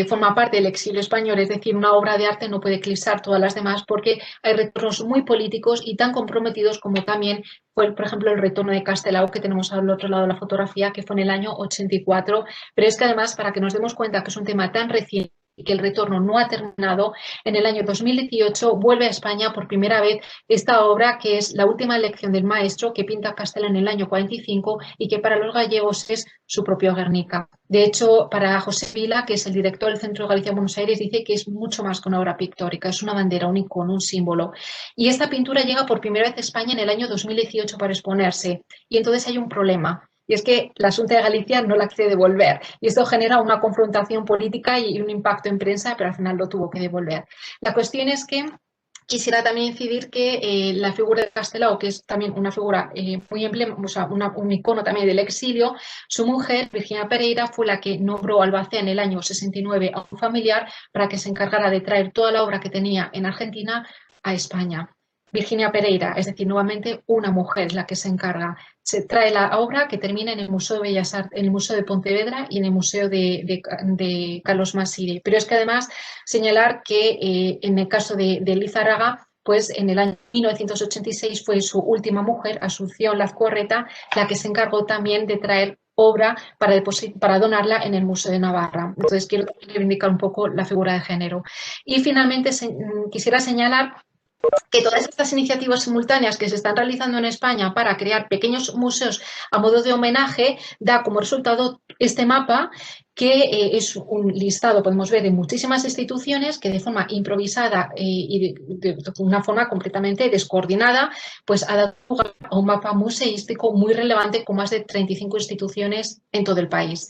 forma parte del exilio español, es decir, una obra de arte no puede eclipsar todas las demás porque hay retornos muy políticos y tan comprometidos como también fue, por ejemplo, el retorno de Castelao que tenemos al otro lado de la fotografía, que fue en el año 84, pero es que además, para que nos demos cuenta que es un tema tan reciente y que el retorno no ha terminado, en el año 2018 vuelve a España por primera vez esta obra que es La última lección del maestro, que pinta Castelao en el año 45 y que para los gallegos es su propio Guernica. De hecho, para José Vila, que es el director del Centro de Galicia Buenos Aires, dice que es mucho más que una obra pictórica, es una bandera, un icono, un símbolo. Y esta pintura llega por primera vez a España en el año 2018 para exponerse. Y entonces hay un problema. Y es que la Xunta de Galicia no la quiere devolver. Y esto genera una confrontación política y un impacto en prensa, pero al final lo tuvo que devolver. La cuestión es que quisiera también incidir que la figura de Castelao, que es también una figura muy emblemática, o sea, un icono también del exilio, su mujer, Virginia Pereira, fue la que nombró Albacea en el año 69 a un familiar para que se encargara de traer toda la obra que tenía en Argentina a España. Virginia Pereira, es decir, nuevamente una mujer la que se encarga. Se trae la obra que termina en el Museo de Bellas Artes, en el Museo de Pontevedra y en el Museo de Carlos Maside. Pero es que además señalar que en el caso de Lizárraga, pues en el año 1986 fue su última mujer, Asunción Lazcorreta, la que se encargó también de traer obra para donarla en el Museo de Navarra. Entonces quiero reivindicar un poco la figura de género. Y finalmente quisiera señalar que todas estas iniciativas simultáneas que se están realizando en España para crear pequeños museos a modo de homenaje da como resultado este mapa que es un listado, podemos ver, de muchísimas instituciones que de forma improvisada y de una forma completamente descoordinada, pues ha dado lugar a un mapa museístico muy relevante con más de 35 instituciones en todo el país.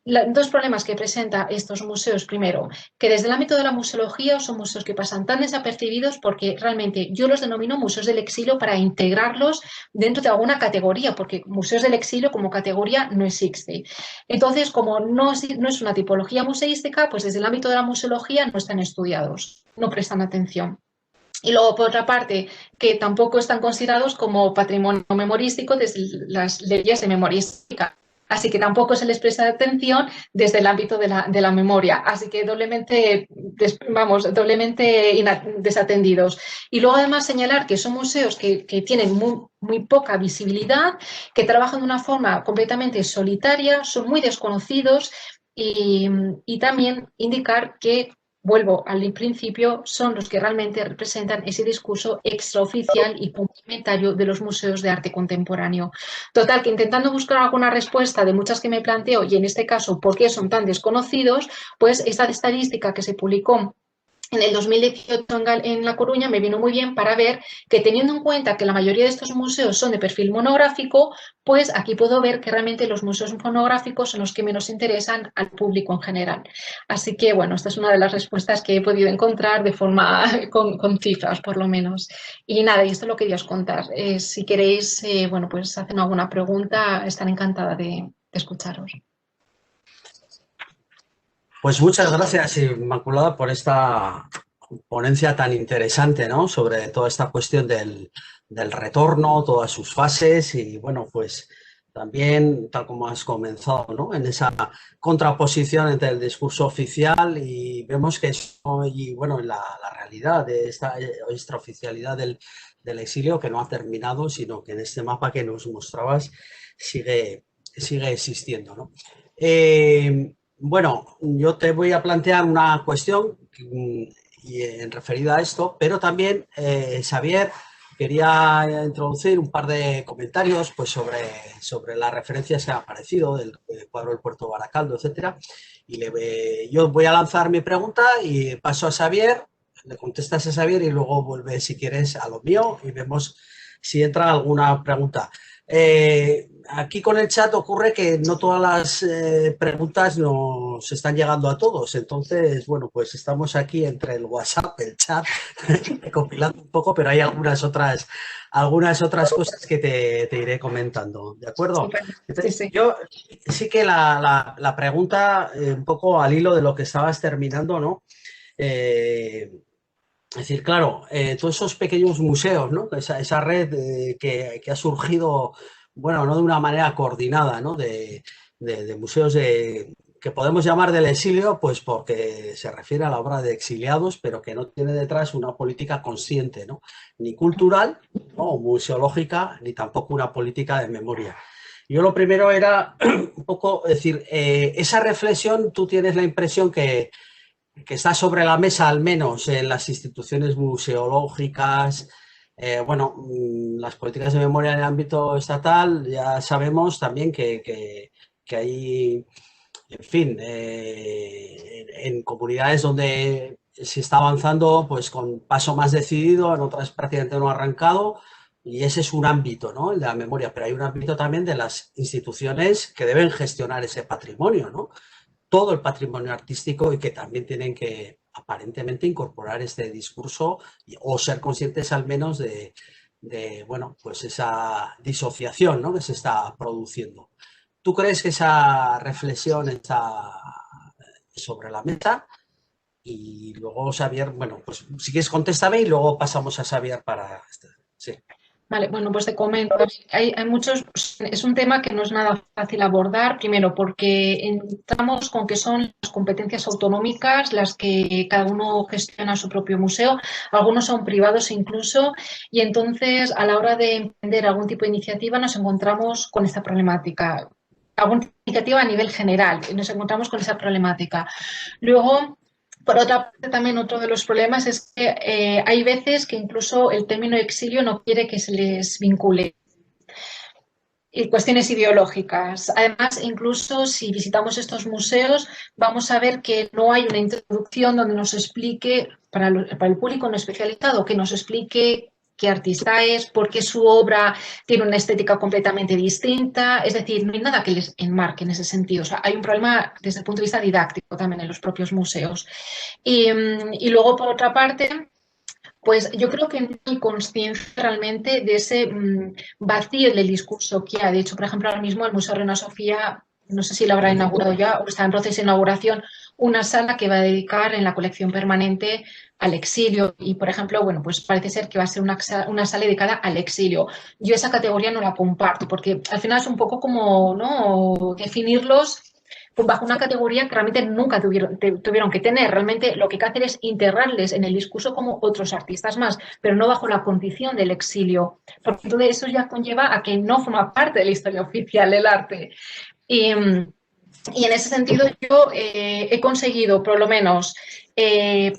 Dos problemas que presenta estos museos, primero, que desde el ámbito de la museología son museos que pasan tan desapercibidos porque realmente yo los denomino museos del exilio para integrarlos dentro de alguna categoría, porque museos del exilio como categoría no existe. Entonces, como no es una tipología museística, pues desde el ámbito de la museología no están estudiados, no prestan atención. Y luego, por otra parte, que tampoco están considerados como patrimonio memorístico desde las leyes de memorística. Así que tampoco se les presta atención desde el ámbito de la memoria. Así que doblemente desatendidos. Y luego además señalar que son museos que tienen muy poca visibilidad, que trabajan de una forma completamente solitaria, son muy desconocidos y también indicar que, vuelvo al principio, son los que realmente representan ese discurso extraoficial y complementario de los museos de arte contemporáneo. Total, que intentando buscar alguna respuesta de muchas que me planteo, y en este caso, ¿por qué son tan desconocidos? Pues esta estadística que se publicó en el 2018 en La Coruña me vino muy bien para ver que, teniendo en cuenta que la mayoría de estos museos son de perfil monográfico, pues aquí puedo ver que realmente los museos monográficos son los que menos interesan al público en general. Así que, bueno, esta es una de las respuestas que he podido encontrar de forma con cifras, por lo menos. Y nada, y esto lo quería os contar. Si queréis, bueno, pues hacen alguna pregunta, estaré encantada de escucharos. Pues muchas gracias, Inmaculada, por esta ponencia tan interesante, ¿no? Sobre toda esta cuestión del retorno, todas sus fases y, bueno, pues también, tal como has comenzado, ¿no? En esa contraposición entre el discurso oficial y vemos que eso, y bueno, en la realidad de esta extraoficialidad del exilio, que no ha terminado, sino que en este mapa que nos mostrabas sigue existiendo, ¿no? Bueno, yo te voy a plantear una cuestión en referida a esto, pero también, Xavier, quería introducir un par de comentarios pues, sobre las referencias que han aparecido del cuadro del Puerto Baracaldo, etcétera. Y yo voy a lanzar mi pregunta y paso a Xavier, le contestas a Xavier y luego vuelve, si quieres, a lo mío y vemos si entra alguna pregunta. Aquí con el chat ocurre que no todas las preguntas nos están llegando a todos. Entonces, bueno, pues estamos aquí entre el WhatsApp, el chat, compilando un poco, pero hay algunas otras cosas que te iré comentando. ¿De acuerdo? Estupendo. Sí, Entonces, sí. yo sí que la pregunta, un poco al hilo de lo que estabas terminando, ¿no? Es decir, claro, todos esos pequeños museos, ¿no? Esa red que ha surgido, bueno, no de una manera coordinada, ¿no? De museos que podemos llamar del exilio, pues porque se refiere a la obra de exiliados, pero que no tiene detrás una política consciente, ¿no? Ni cultural, ¿no? O museológica, ni tampoco una política de memoria. Yo lo primero era un poco, decir, esa reflexión, tú tienes la impresión que está sobre la mesa, al menos en las instituciones museológicas. Bueno, las políticas de memoria en el ámbito estatal, ya sabemos también que hay, en fin, en comunidades donde se está avanzando pues con paso más decidido, en otras prácticamente no ha arrancado, y ese es un ámbito, ¿no? El de la memoria, pero hay un ámbito también de las instituciones que deben gestionar ese patrimonio, ¿no? Todo el patrimonio artístico y que también tienen que aparentemente incorporar este discurso o ser conscientes al menos bueno, pues esa disociación, ¿no? Que se está produciendo. ¿Tú crees que esa reflexión está sobre la mesa? Y luego Xavier, bueno, pues si quieres contéstame y luego pasamos a Xavier para... Sí. Vale, bueno, pues te comento. Hay muchos, es un tema que no es nada fácil abordar, primero porque entramos con que son las competencias autonómicas las que cada uno gestiona su propio museo, algunos son privados incluso, y entonces a la hora de emprender algún tipo de iniciativa nos encontramos con esta problemática. Alguna iniciativa a nivel general, nos encontramos con esa problemática. Luego, por otra parte, también otro de los problemas es que hay veces que incluso el término exilio no quiere que se les vincule. Y cuestiones ideológicas. Además, incluso si visitamos estos museos, vamos a ver que no hay una introducción donde nos explique, para el público no especializado, que nos explique qué artista es, por qué su obra tiene una estética completamente distinta. Es decir, no hay nada que les enmarque en ese sentido. O sea, hay un problema desde el punto de vista didáctico también en los propios museos. Y luego, por otra parte, pues yo creo que no hay conciencia realmente de ese vacío del discurso que ha. De hecho, por ejemplo, ahora mismo el Museo Reina Sofía, no sé si lo habrá inaugurado ya o está en proceso de inauguración, una sala que va a dedicar en la colección permanente al exilio. Y, por ejemplo, bueno, pues parece ser que va a ser una sala dedicada al exilio. Yo esa categoría no la comparto porque al final es un poco como, ¿no?, definirlos bajo una categoría que realmente nunca tuvieron que tener. Realmente lo que hay que hacer es integrarles en el discurso como otros artistas más, pero no bajo la condición del exilio, porque todo eso ya conlleva a que no forma parte de la historia oficial del arte. Y en ese sentido yo he conseguido, por lo menos,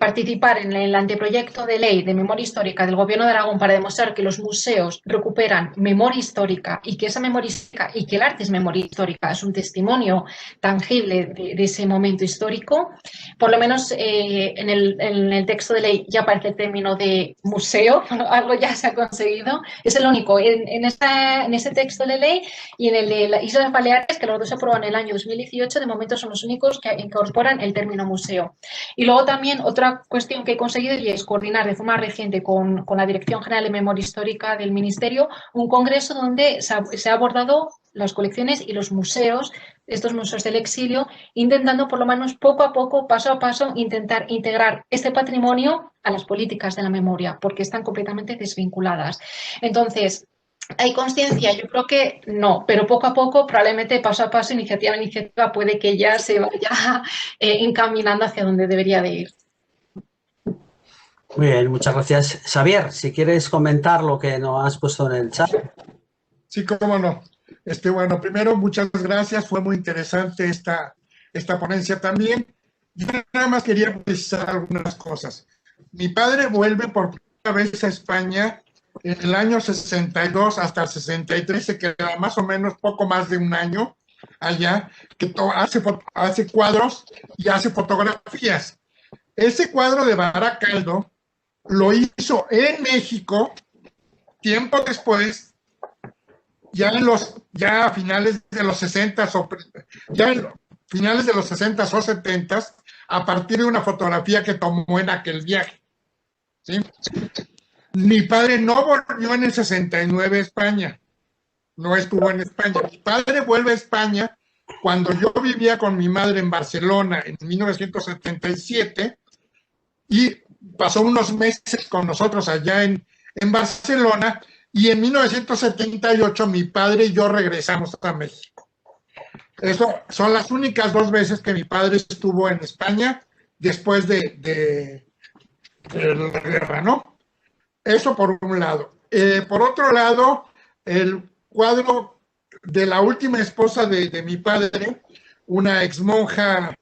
participar en el anteproyecto de ley de memoria histórica del Gobierno de Aragón para demostrar que los museos recuperan memoria histórica y que esa memoria histórica y que el arte es memoria histórica, es un testimonio tangible de ese momento histórico. Por lo menos en el texto de ley ya aparece el término de museo, algo ya se ha conseguido. Es el único en ese texto de ley y en el de las Islas Baleares, que los dos se aprueban en el año 2018, de momento son los únicos que incorporan el término museo. Y luego también otra cuestión que he conseguido y es coordinar de forma reciente con la Dirección General de Memoria Histórica del Ministerio un congreso donde se ha abordado las colecciones y los museos, estos museos del exilio, intentando por lo menos poco a poco, paso a paso, intentar integrar este patrimonio a las políticas de la memoria, porque están completamente desvinculadas. Entonces, ¿hay conciencia? Yo creo que no, pero poco a poco, probablemente paso a paso, iniciativa a iniciativa, puede que ya se vaya encaminando hacia donde debería de ir. Muy bien, muchas gracias. Xavier, si quieres comentar lo que nos has puesto en el chat. Sí, cómo no. Bueno, primero, muchas gracias. Fue muy interesante esta ponencia también. Yo nada más quería precisar algunas cosas. Mi padre vuelve por primera vez a España en el año 62 hasta el 63, se queda más o menos poco más de un año allá, que hace cuadros y hace fotografías. Ese cuadro de Baracaldo lo hizo en México tiempo después ya a finales de los 60 ya en finales de los 60 o 70, a partir de una fotografía que tomó en aquel viaje. ¿Sí? Mi padre no volvió en el 69 a España, no estuvo en España. Mi padre vuelve a España cuando yo vivía con mi madre en Barcelona en 1977 y pasó unos meses con nosotros allá en Barcelona, y en 1978 mi padre y yo regresamos a México. Eso son las únicas 2 veces que mi padre estuvo en España después de la guerra, ¿no? Eso por un lado. Por otro lado, el cuadro de la última esposa de mi padre, una exmonja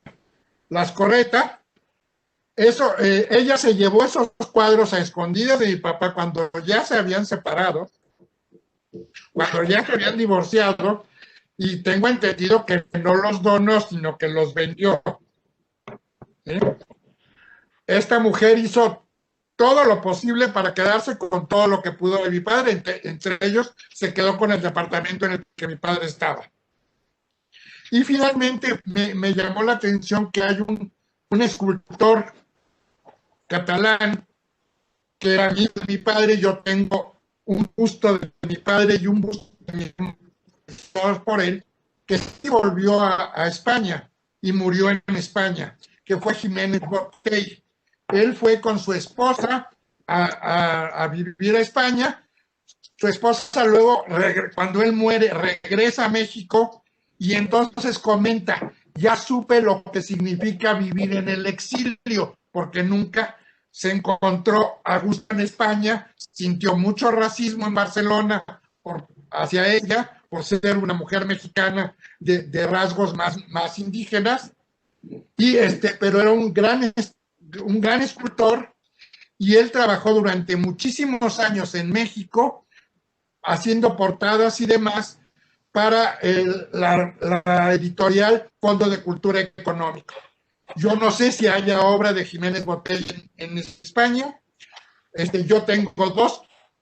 Lascorreta, ella se llevó esos cuadros a escondidas de mi papá cuando ya se habían separado, cuando ya se habían divorciado, y tengo entendido que no los donó, sino que los vendió. ¿Sí? Esta mujer hizo todo lo posible para quedarse con todo lo que pudo de mi padre, entre ellos se quedó con el departamento en el que mi padre estaba. Y finalmente me llamó la atención que hay un escultor catalán que era amigo de mi padre. Yo tengo un busto de mi padre y un busto de mi por él, que sí volvió a España y murió en España, que fue Jiménez Botey. Él fue con su esposa a vivir a España. Su esposa luego, cuando él muere, regresa a México y entonces comenta: ya supe lo que significa vivir en el exilio, porque nunca se encontró a gusto en España, sintió mucho racismo en Barcelona hacia ella, por ser una mujer mexicana de rasgos más indígenas, pero era un gran escultor, y él trabajó durante muchísimos años en México haciendo portadas y demás para la editorial Fondo de Cultura Económica. Yo no sé si haya obra de Jiménez Botey en España. Yo tengo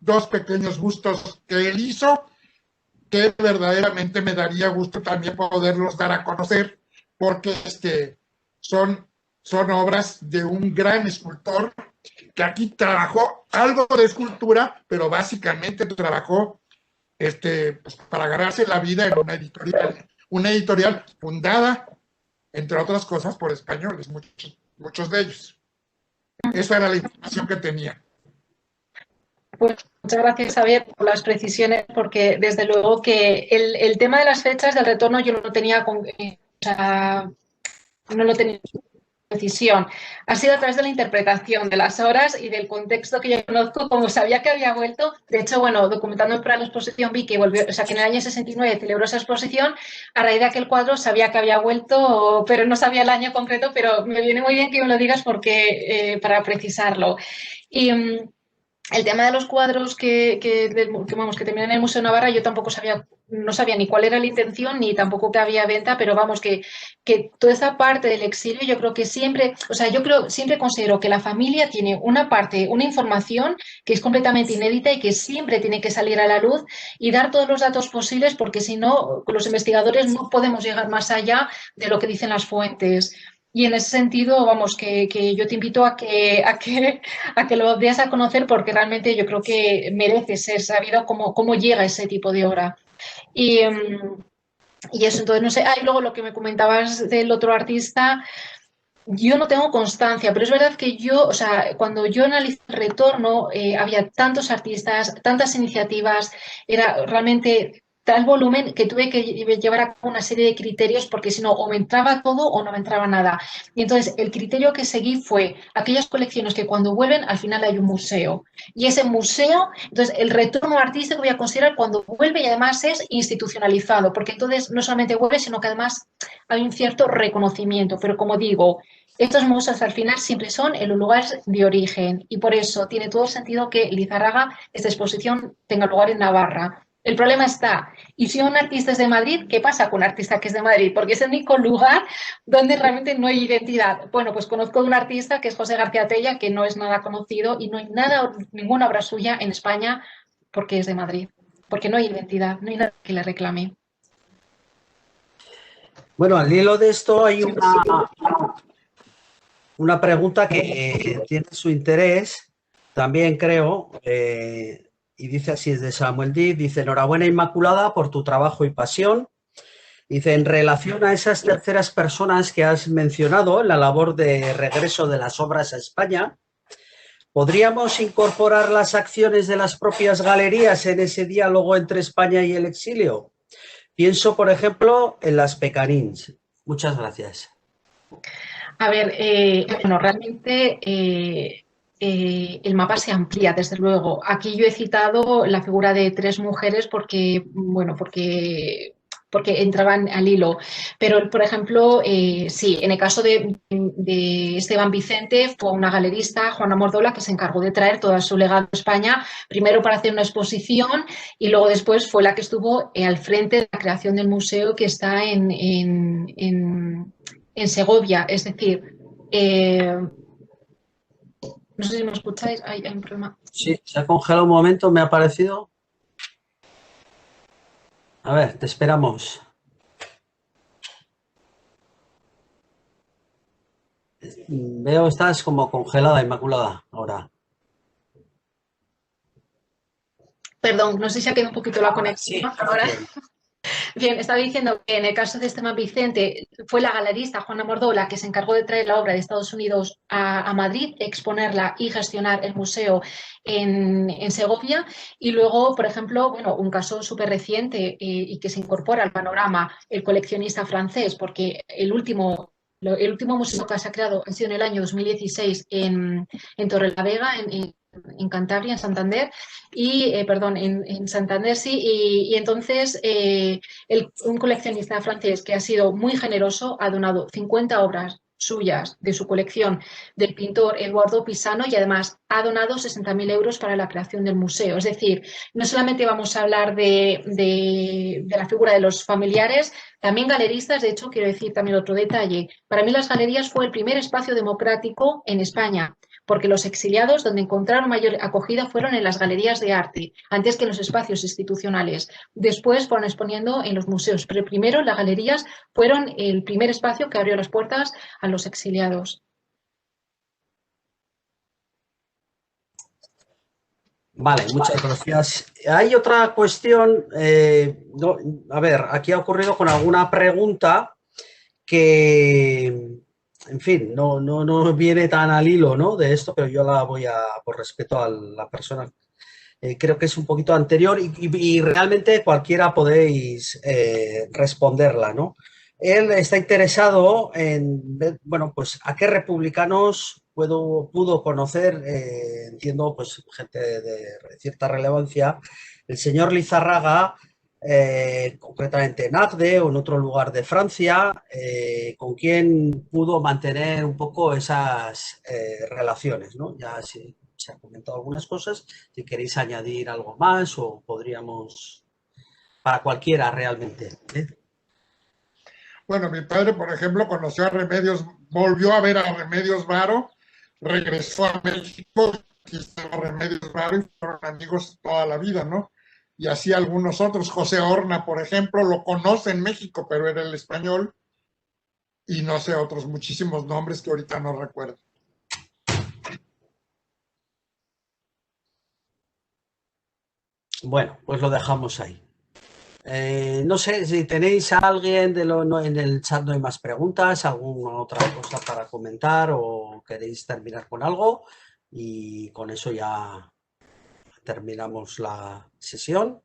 dos pequeños bustos que él hizo, que verdaderamente me daría gusto también poderlos dar a conocer, porque son obras de un gran escultor que aquí trabajó algo de escultura, pero básicamente trabajó para ganarse la vida en una editorial fundada, entre otras cosas, por españoles, muchos de ellos. Esa era la información que tenía. Pues muchas gracias, Xavier, por las precisiones, porque desde luego que el tema de las fechas del retorno yo no lo tenía precisión. Ha sido a través de la interpretación de las horas y del contexto que yo conozco. Como sabía que había vuelto, de hecho, bueno, documentándome para la exposición vi que volvió, o sea, que en el año 69 celebró esa exposición. A raíz de aquel cuadro sabía que había vuelto, pero no sabía el año concreto, pero me viene muy bien que me lo digas porque para precisarlo. Y el tema de los cuadros que terminan en el Museo Navarra, yo tampoco no sabía ni cuál era la intención, ni tampoco que había venta, pero vamos, que toda esa parte del exilio, yo creo que siempre considero que la familia tiene una parte, una información que es completamente inédita y que siempre tiene que salir a la luz y dar todos los datos posibles, porque si no, los investigadores no podemos llegar más allá de lo que dicen las fuentes. Y en ese sentido, vamos, que yo te invito a que lo veas a conocer, porque realmente yo creo que merece ser sabido cómo llega ese tipo de obra. Y eso, entonces, no sé. Y luego lo que me comentabas del otro artista, yo no tengo constancia, pero es verdad que cuando yo analicé el retorno, había tantos artistas, tantas iniciativas, era realmente tal volumen que tuve que llevar a cabo una serie de criterios, porque si no, o me entraba todo o no me entraba nada. Y entonces el criterio que seguí fue aquellas colecciones que cuando vuelven, al final hay un museo. Y ese museo, entonces el retorno artístico voy a considerar cuando vuelve, y además es institucionalizado, porque entonces no solamente vuelve, sino que además hay un cierto reconocimiento. Pero como digo, estos museos al final siempre son en los lugares de origen, y por eso tiene todo el sentido que Lizarraga, esta exposición, tenga lugar en Navarra. El problema está, y si un artista es de Madrid, ¿qué pasa con un artista que es de Madrid? Porque es el único lugar donde realmente no hay identidad. Bueno, pues conozco de un artista que es José García Tella, que no es nada conocido y no hay ninguna obra suya en España porque es de Madrid. porque no hay identidad, no hay nada que le reclame. Bueno, al hilo de esto hay una pregunta que tiene su interés, también creo, y dice así, es de Samuel Díaz, dice: enhorabuena Inmaculada por tu trabajo y pasión. Dice, en relación a esas terceras personas que has mencionado, la labor de regreso de las obras a España, ¿podríamos incorporar las acciones de las propias galerías en ese diálogo entre España y el exilio? Pienso, por ejemplo, en las Pecanins. Muchas gracias. A ver, bueno, realmente el mapa se amplía, desde luego. Aquí yo he citado la figura de 3 mujeres porque, bueno, porque entraban al hilo. Pero, por ejemplo, sí, en el caso de Esteban Vicente fue una galerista, Juana Mordola, que se encargó de traer todo su legado a España, primero para hacer una exposición y luego después fue la que estuvo al frente de la creación del museo que está en Segovia. Es decir, no sé si me escucháis, hay un problema. Sí, se ha congelado un momento, me ha parecido. A ver, te esperamos. Veo, estás como congelada, Inmaculada, ahora. Perdón, no sé si ha quedado un poquito la Sí, conexión. Ahora. bien. Bien, estaba diciendo que en el caso de Esteban Vicente fue la galerista Juana Mordó la que se encargó de traer la obra de Estados Unidos a Madrid, exponerla y gestionar el museo en Segovia. Y luego, por ejemplo, bueno, un caso súper reciente y que se incorpora al panorama, el coleccionista francés, porque el último museo que se ha creado ha sido en el año 2016 en Torrelavega, en Cantabria, en Santander, y, perdón, en Santander, sí, y entonces un coleccionista francés que ha sido muy generoso ha donado 50 obras suyas de su colección del pintor Eduardo Pisano y además ha donado 60.000 euros para la creación del museo. Es decir, no solamente vamos a hablar de la figura de los familiares, también galeristas. De hecho, quiero decir también otro detalle. Para mí las galerías fue el primer espacio democrático en España, porque los exiliados donde encontraron mayor acogida fueron en las galerías de arte, antes que en los espacios institucionales. Después fueron exponiendo en los museos, pero primero las galerías fueron el primer espacio que abrió las puertas a los exiliados. Vale, muchas gracias. Hay otra cuestión, a ver, aquí ha ocurrido con alguna pregunta que, en fin, no viene tan al hilo, ¿no?, de esto, pero yo la voy a, por respeto a la persona, creo que es un poquito anterior y realmente cualquiera podéis responderla, ¿no? Él está interesado en ver, bueno, pues a qué republicanos pudo conocer, entiendo, pues gente de cierta relevancia, el señor Lizarraga, concretamente en Agde o en otro lugar de Francia, con quien pudo mantener un poco esas relaciones, ¿no? Ya se han comentado algunas cosas, si queréis añadir algo más o podríamos, para cualquiera realmente, ¿eh? Bueno, mi padre, por ejemplo, conoció a Remedios, volvió a ver a Remedios Varo, regresó a México, aquí estaba Remedios Varo y fueron amigos toda la vida, ¿no? Y así algunos otros. José Horna, por ejemplo, lo conoce en México, pero era el español, y no sé, otros muchísimos nombres que ahorita no recuerdo. Bueno, pues lo dejamos ahí. No sé si tenéis a alguien en el chat, no hay más preguntas, alguna otra cosa para comentar o queréis terminar con algo y con eso ya terminamos la sesión.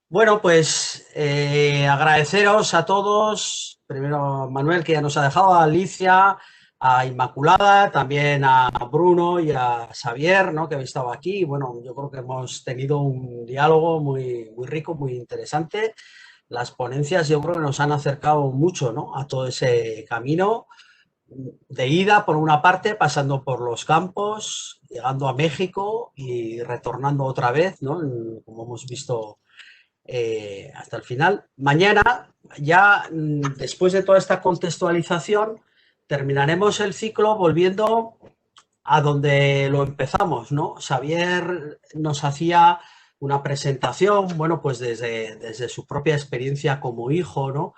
Bueno, pues agradeceros a todos, primero a Manuel, que ya nos ha dejado, a Alicia, a Inmaculada, también a Bruno y a Xavier, ¿no?, que habéis estado aquí. Bueno, yo creo que hemos tenido un diálogo muy rico, muy interesante. Las ponencias yo creo que nos han acercado mucho, ¿no?, a todo ese camino de ida, por una parte, pasando por los campos, llegando a México y retornando otra vez, ¿no?, como hemos visto hasta el final. Mañana, ya después de toda esta contextualización, terminaremos el ciclo volviendo a donde lo empezamos, ¿no? Xavier nos hacía una presentación, bueno, pues desde su propia experiencia como hijo, ¿no?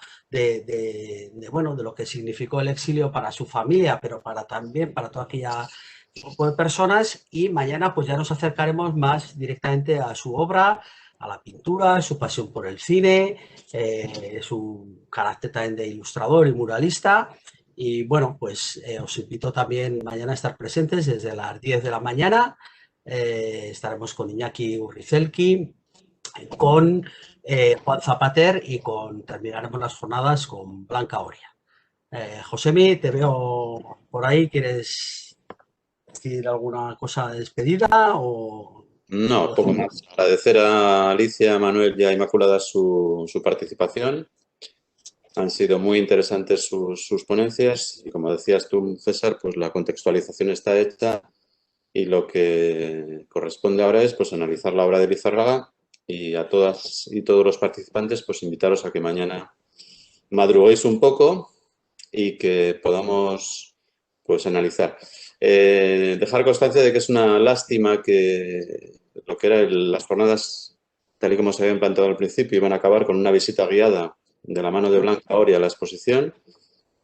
Bueno, de lo que significó el exilio para su familia, pero también para toda aquella grupo de personas, y mañana pues ya nos acercaremos más directamente a su obra, a la pintura, su pasión por el cine, su carácter también de ilustrador y muralista. Y bueno, pues os invito también mañana a estar presentes desde las 10 de la mañana. Estaremos con Iñaki Urrizelki, con Juan Zapater y terminaremos las jornadas con Blanca Oria. Josemi, te veo por ahí. ¿Quieres decir alguna cosa de despedida? No, poco más. Agradecer a Alicia, a Manuel y a Inmaculada su participación. Han sido muy interesantes sus ponencias y, como decías tú, César, pues la contextualización está hecha y lo que corresponde ahora es pues analizar la obra de Lizárraga, y a todas y todos los participantes pues invitaros a que mañana madruguéis un poco y que podamos pues analizar. Dejar constancia de que es una lástima que lo que eran las jornadas, tal y como se habían planteado al principio, iban a acabar con una visita guiada de la mano de Blanca Oria a la exposición,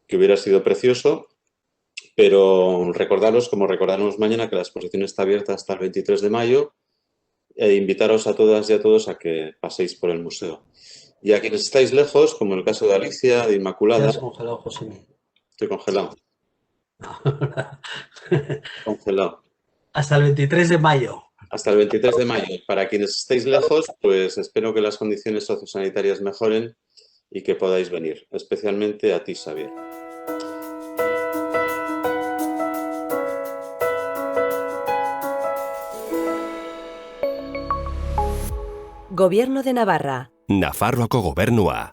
que hubiera sido precioso, pero recordaros, como recordaremos mañana, que la exposición está abierta hasta el 23 de mayo, e invitaros a todas y a todos a que paséis por el museo. Y a quienes estáis lejos, como el caso de Alicia, de Inmaculada... ¿Te has congelado, Josemi? Estoy congelado. Congelado. Hasta el 23 de mayo. Hasta el 23 de mayo. Para quienes estéis lejos, pues espero que las condiciones sociosanitarias mejoren y que podáis venir, especialmente a ti, Xavier. Gobierno de Navarra. Nafarroako gobernua.